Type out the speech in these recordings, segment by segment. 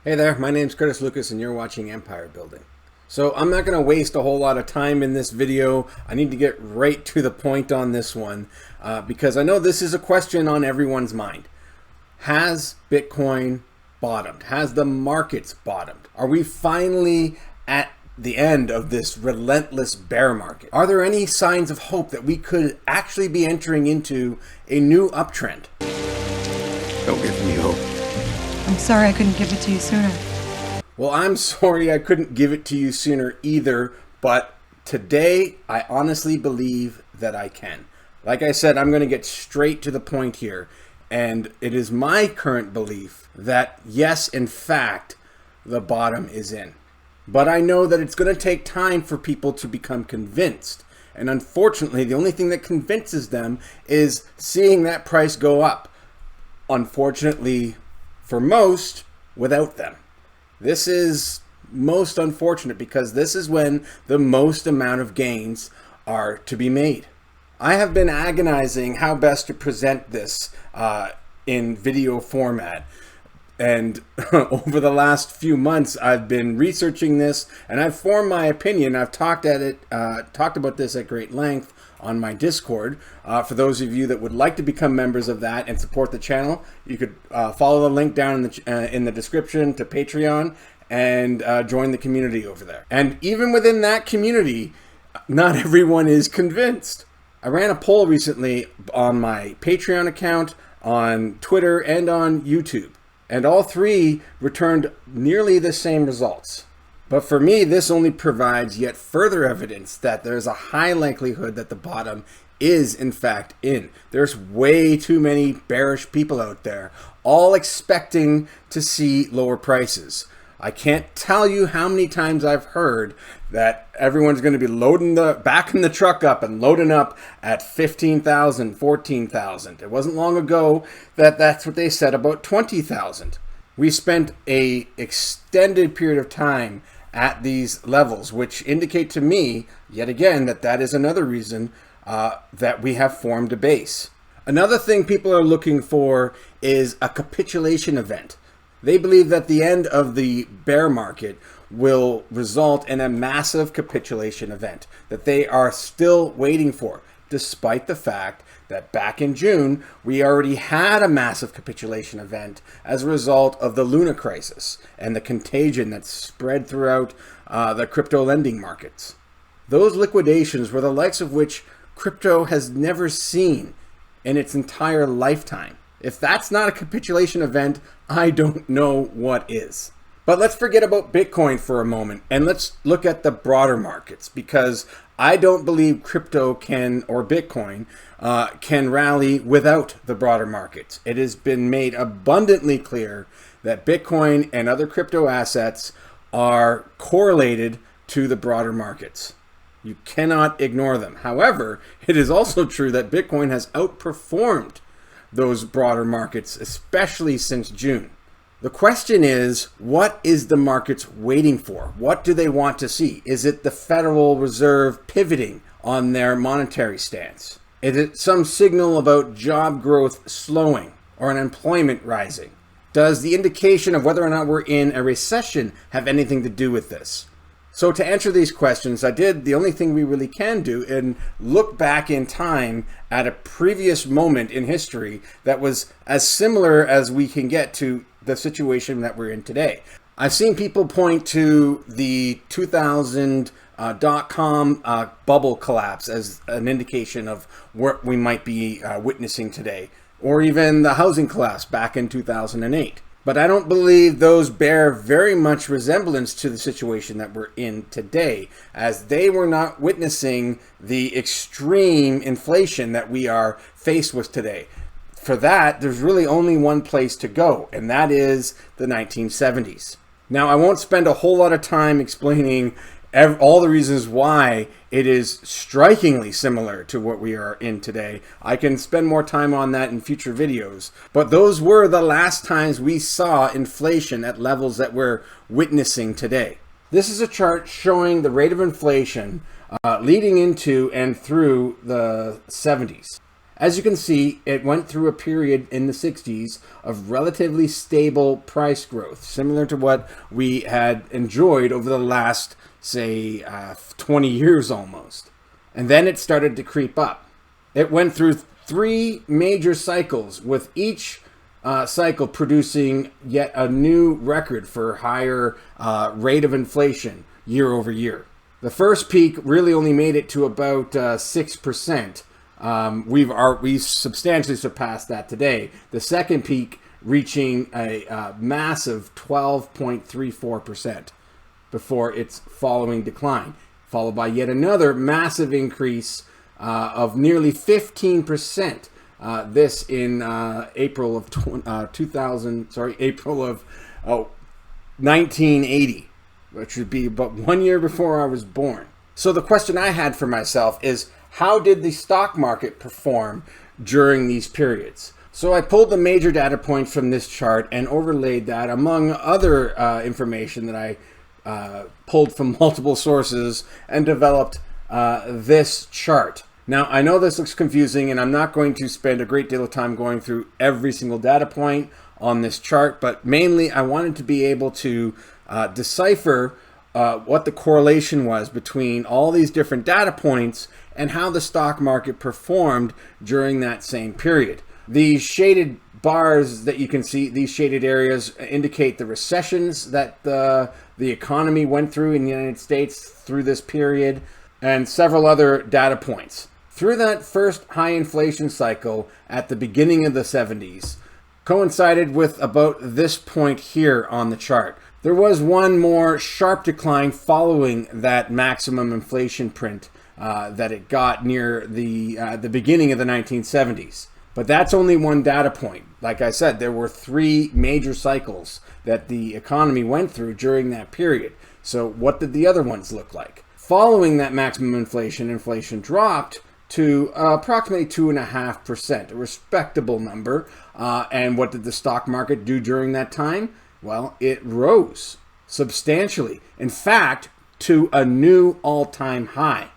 Hey there, my name's Curtis Lucas and you're watching Empire Building. So I'm not going to waste a whole lot of time in this video. I need to get right to the point on this one because I know this is a question on everyone's mind. Has Bitcoin bottomed? Has the markets bottomed? Are we finally at the end of this relentless bear market? Are there any signs of hope that we could actually be entering into a new uptrend? Don't give me hope. I'm sorry I couldn't give it to you sooner. Well, I'm sorry I couldn't give it to you sooner either, but today I honestly believe that I can. Like I said, I'm going to get straight to the point here, and it is my current belief that yes, in fact, the bottom is in. But I know that it's going to take time for people to become convinced. And unfortunately, the only thing that convinces them is seeing that price go up. Unfortunately, for most, without them. This is most unfortunate because this is when the most amount of gains are to be made. I have been agonizing how best to present this in video format. And over the last few months, I've been researching this and I've formed my opinion. I've talked about this at great length on my Discord. For those of you that would like to become members of that and support the channel, you could follow the link down in the description to Patreon and join the community over there. And even within that community, not everyone is convinced. I ran a poll recently on my Patreon account, on Twitter, and on YouTube. And all three returned nearly the same results. But for me, this only provides yet further evidence that there's a high likelihood that the bottom is in fact in. There's way too many bearish people out there, all expecting to see lower prices. I can't tell you how many times I've heard that everyone's going to be backing the truck up and loading up at 15,000, 14,000. It wasn't long ago that that's what they said about 20,000. We spent a extended period of time at these levels, which indicate to me, yet again, that is another reason that we have formed a base. Another thing people are looking for is a capitulation event. They believe that the end of the bear market will result in a massive capitulation event that they are still waiting for, despite the fact that back in June, we already had a massive capitulation event as a result of the Luna crisis and the contagion that spread throughout the crypto lending markets. Those liquidations were the likes of which crypto has never seen in its entire lifetime. If that's not a capitulation event, I don't know what is. But let's forget about Bitcoin for a moment and let's look at the broader markets, because I don't believe crypto or Bitcoin can rally without the broader markets. It has been made abundantly clear that Bitcoin and other crypto assets are correlated to the broader markets. You cannot ignore them. However, it is also true that Bitcoin has outperformed those broader markets, especially since June. The question is, what is the markets waiting for? What do they want to see? Is it the Federal Reserve pivoting on their monetary stance? Is it some signal about job growth slowing or unemployment rising? Does the indication of whether or not we're in a recession have anything to do with this? So to answer these questions, I did the only thing we really can do and look back in time at a previous moment in history that was as similar as we can get to the situation that we're in today. I've seen people point to the 2000 dot-com bubble collapse as an indication of what we might be witnessing today, or even the housing collapse back in 2008. But I don't believe those bear very much resemblance to the situation that we're in today, as they were not witnessing the extreme inflation that we are faced with today. For that, there's really only one place to go, and that is the 1970s. Now, I won't spend a whole lot of time explaining all the reasons why it is strikingly similar to what we are in today. I can spend more time on that in future videos, but those were the last times we saw inflation at levels that we're witnessing today. This is a chart showing the rate of inflation leading into and through the 70s. As you can see, it went through a period in the 60s of relatively stable price growth, similar to what we had enjoyed over the last, say, 20 years almost. And then it started to creep up. It went through 3 major cycles, with each cycle producing yet a new record for higher rate of inflation year over year. The first peak really only made it to about 6%. We've substantially surpassed that today. The second peak reaching a massive 12.34% before its following decline, followed by yet another massive increase of nearly 15%. This in April of 1980, which would be about 1 year before I was born. So the question I had for myself is, how did the stock market perform during these periods? So I pulled the major data points from this chart and overlaid that among other information that I pulled from multiple sources and developed this chart. Now, I know this looks confusing, and I'm not going to spend a great deal of time going through every single data point on this chart, but mainly I wanted to be able to decipher what the correlation was between all these different data points and how the stock market performed during that same period. These shaded bars that you can see, these shaded areas, indicate the recessions that the economy went through in the United States through this period, and several other data points. Through that first high inflation cycle at the beginning of the 70s, coincided with about this point here on the chart. There was one more sharp decline following that maximum inflation print that it got near the beginning of the 1970s. But that's only one data point. Like I said, there were 3 major cycles that the economy went through during that period. So what did the other ones look like? Following that maximum inflation dropped to approximately 2.5%, a respectable number. And what did the stock market do during that time? Well, it rose substantially. In fact, to a new all-time high,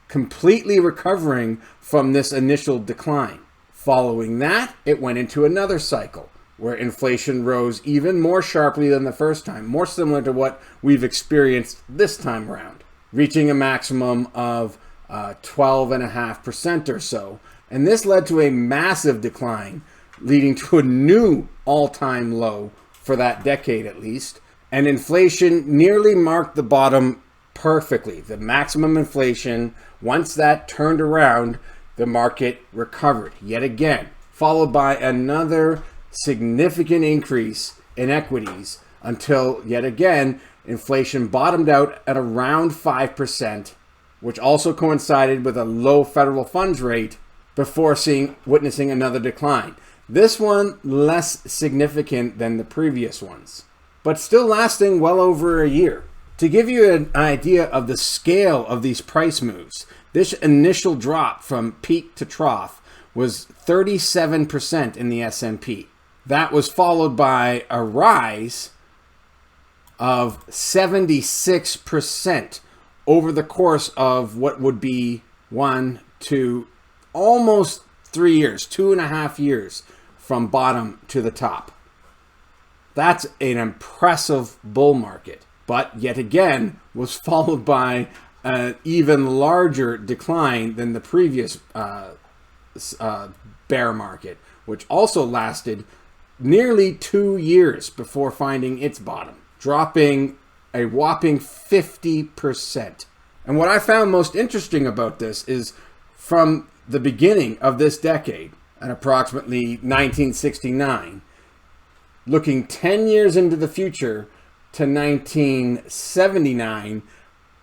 completely recovering from this initial decline. Following that, it went into another cycle where inflation rose even more sharply than the first time, more similar to what we've experienced this time around, reaching a maximum of 12.5% or so. And this led to a massive decline, leading to a new all-time low for that decade at least. And inflation nearly marked the bottom perfectly. The maximum inflation, once that turned around, the market recovered yet again, followed by another significant increase in equities until yet again inflation bottomed out at around 5%, which also coincided with a low federal funds rate before witnessing another decline. This one less significant than the previous ones, but still lasting well over a year. To give you an idea of the scale of these price moves, this initial drop from peak to trough was 37% in the S&P. That was followed by a rise of 76% over the course of what would be 1 to almost 3 years, 2.5 years from bottom to the top. That's an impressive bull market, but yet again was followed by an even larger decline than the previous bear market, which also lasted nearly 2 years before finding its bottom, dropping a whopping 50%. And what I found most interesting about this is from the beginning of this decade, at approximately 1969, looking 10 years into the future to 1979,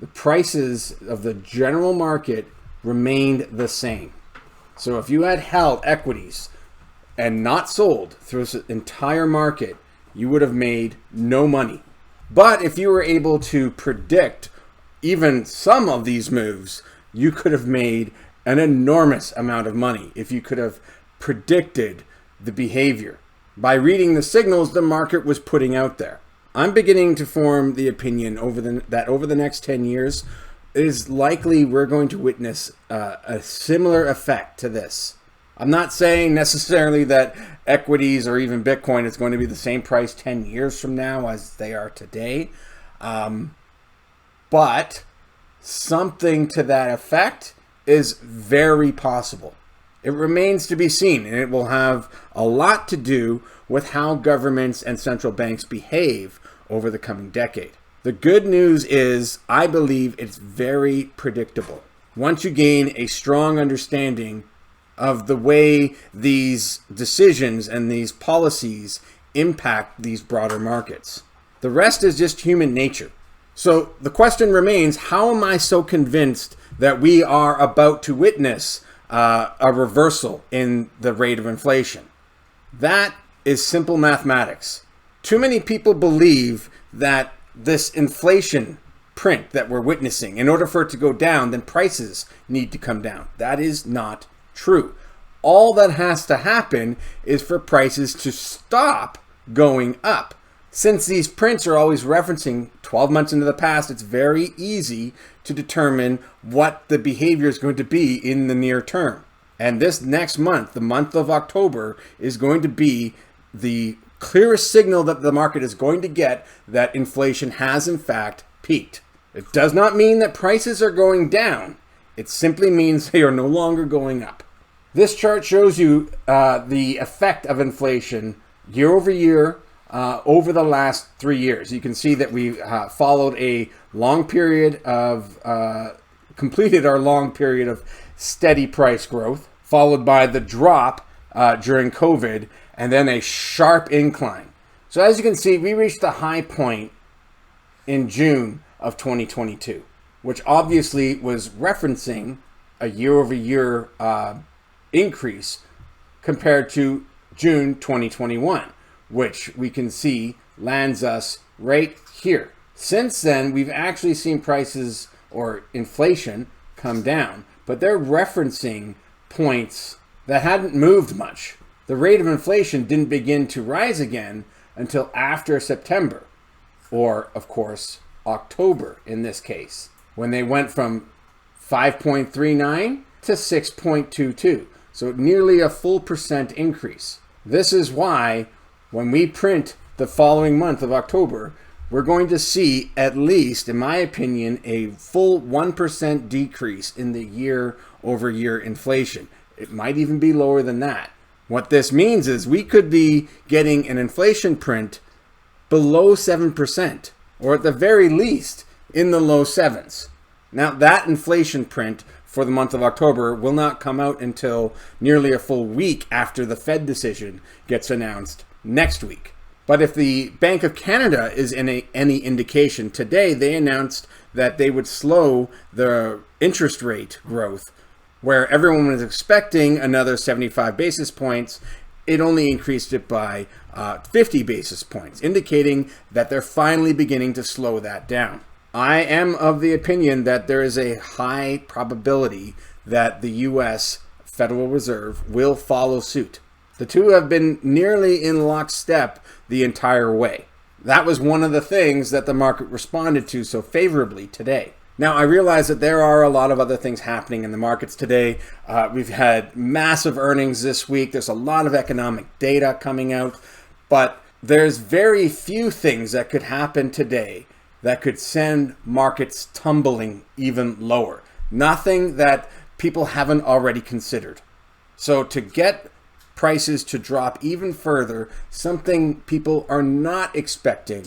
the prices of the general market remained the same. So if you had held equities and not sold through this entire market, you would have made no money. But if you were able to predict even some of these moves, you could have made an enormous amount of money if you could have predicted the behavior by reading the signals the market was putting out there. I'm beginning to form the opinion that over the next 10 years, it is likely we're going to witness a similar effect to this. I'm not saying necessarily that equities or even Bitcoin is going to be the same price 10 years from now as they are today. But something to that effect is very possible. It remains to be seen, and it will have a lot to do with how governments and central banks behave over the coming decade. The good news is, I believe it's very predictable. Once you gain a strong understanding of the way these decisions and these policies impact these broader markets. The rest is just human nature. So the question remains, how am I so convinced that we are about to witness a reversal in the rate of inflation? That is simple mathematics. Too many people believe that this inflation print that we're witnessing, in order for it to go down, then prices need to come down. That is not true. All that has to happen is for prices to stop going up. Since these prints are always referencing 12 months into the past, it's very easy to determine what the behavior is going to be in the near term. And this next month, the month of October, is going to be the clearest signal that the market is going to get that inflation has in fact peaked. It does not mean that prices are going down. It simply means they are no longer going up. This chart shows you the effect of inflation year over year over the last 3 years. You can see that we followed a long period of, completed our long period of steady price growth, followed by the drop during COVID, and then a sharp incline. So as you can see, we reached a high point in June of 2022, which obviously was referencing a year-over-year increase compared to June 2021, which we can see lands us right here. Since then, we've actually seen prices or inflation come down, but they're referencing points that hadn't moved much. The rate of inflation didn't begin to rise again until after September, or of course, October in this case, when they went from 5.39 to 6.22. So nearly a full % increase. This is why when we print the following month of October, we're going to see, at least in my opinion, a full 1% decrease in the year-over-year inflation. It might even be lower than that. What this means is we could be getting an inflation print below 7%, or at the very least in the low 7s. Now that inflation print for the month of October will not come out until nearly a full week after the Fed decision gets announced next week. But if the Bank of Canada is any indication, today they announced that they would slow the interest rate growth, where everyone was expecting another 75 basis points. It only increased it by 50 basis points, indicating that they're finally beginning to slow that down. I am of the opinion that there is a high probability that the U.S. Federal Reserve will follow suit. The two have been nearly in lockstep the entire way. That was one of the things that the market responded to so favorably today. Now, I realize that there are a lot of other things happening in the markets today. We've had massive earnings this week. There's a lot of economic data coming out, but there's very few things that could happen today that could send markets tumbling even lower. Nothing that people haven't already considered. So to get prices to drop even further, something people are not expecting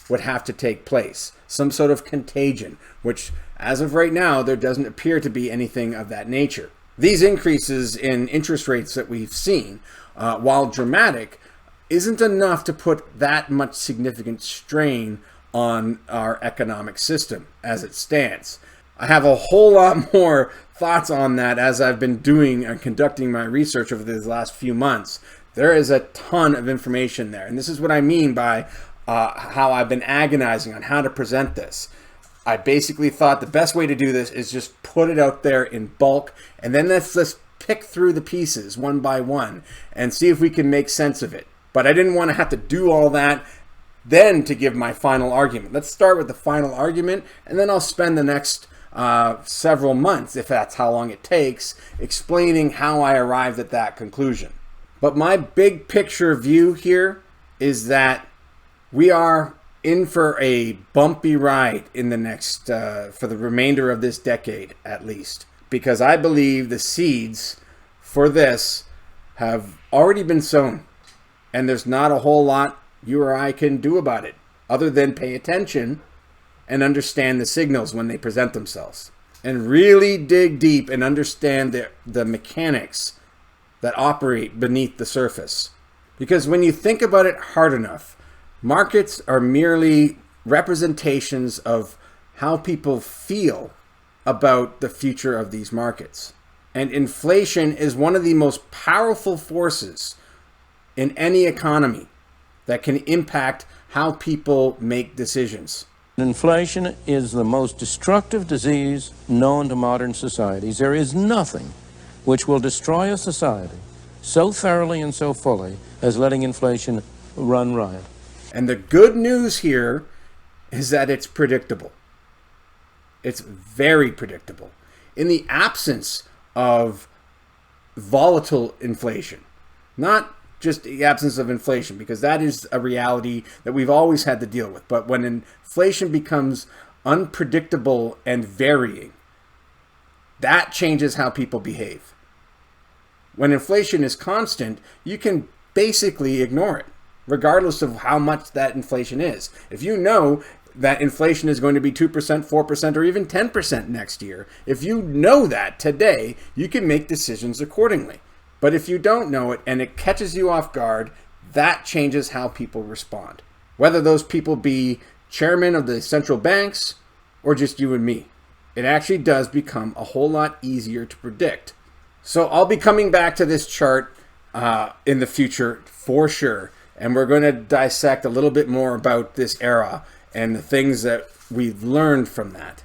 would have to take place. Some sort of contagion, which as of right now, there doesn't appear to be anything of that nature. These increases in interest rates that we've seen, while dramatic, isn't enough to put that much significant strain on our economic system as it stands. I have a whole lot more thoughts on that as I've been doing and conducting my research over these last few months. There is a ton of information there, and this is what I mean by how I've been agonizing on how to present this. I basically thought the best way to do this is just put it out there in bulk, and then let's just pick through the pieces one by one and see if we can make sense of it. But I didn't want to have to do all that then to give my final argument. Let's start with the final argument, and then I'll spend the next several months, if that's how long it takes, explaining how I arrived at that conclusion. But my big picture view here is that we are in for a bumpy ride in the next, for the remainder of this decade at least, because I believe the seeds for this have already been sown, and there's not a whole lot you or I can do about it other than pay attention and understand the signals when they present themselves, and really dig deep and understand the mechanics that operate beneath the surface. Because when you think about it hard enough, markets are merely representations of how people feel about the future of these markets. And inflation is one of the most powerful forces in any economy that can impact how people make decisions. Inflation is the most destructive disease known to modern societies. There is nothing which will destroy a society so thoroughly and so fully as letting inflation run riot. And the good news here is that it's predictable. It's very predictable. In the absence of volatile inflation, not just the absence of inflation, because that is a reality that we've always had to deal with. But when inflation becomes unpredictable and varying, that changes how people behave. When inflation is constant, you can basically ignore it, regardless of how much that inflation is. If you know that inflation is going to be 2%, 4%, or even 10% next year, if you know that today, you can make decisions accordingly. But if you don't know it and it catches you off guard, that changes how people respond. Whether those people be chairman of the central banks or just you and me, it actually does become a whole lot easier to predict. So I'll be coming back to this chart in the future for sure. And we're going to dissect a little bit more about this era and the things that we've learned from that.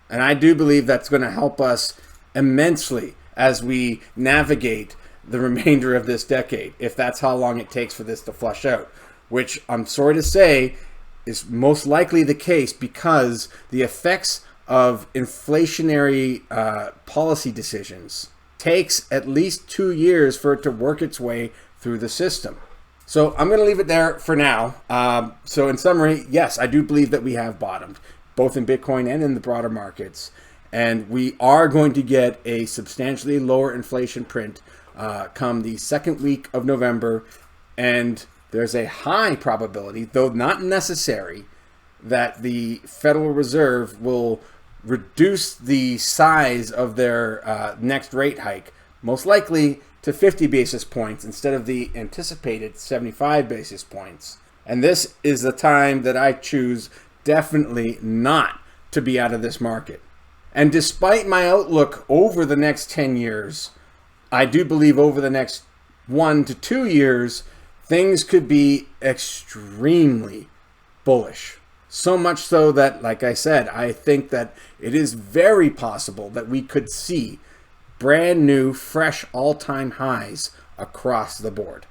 And I do believe that's going to help us immensely as we navigate the remainder of this decade, if that's how long it takes for this to flush out, which I'm sorry to say is most likely the case, because the effects of inflationary policy decisions takes at least 2 years for it to work its way through the system. So I'm going to leave it there for now. So in summary, yes, I do believe that we have bottomed, both in Bitcoin and in the broader markets. And we are going to get a substantially lower inflation print come the second week of November. And there's a high probability, though not necessary, that the Federal Reserve will reduce the size of their next rate hike, most likely to 50 basis points instead of the anticipated 75 basis points. And this is the time that I choose definitely not to be out of this market. And despite my outlook over the next 10 years, I do believe over the next 1 to 2 years, things could be extremely bullish. So much so that, like I said, I think that it is very possible that we could see brand new, fresh all-time highs across the board.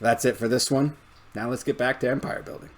That's it for this one. Now let's get back to empire building.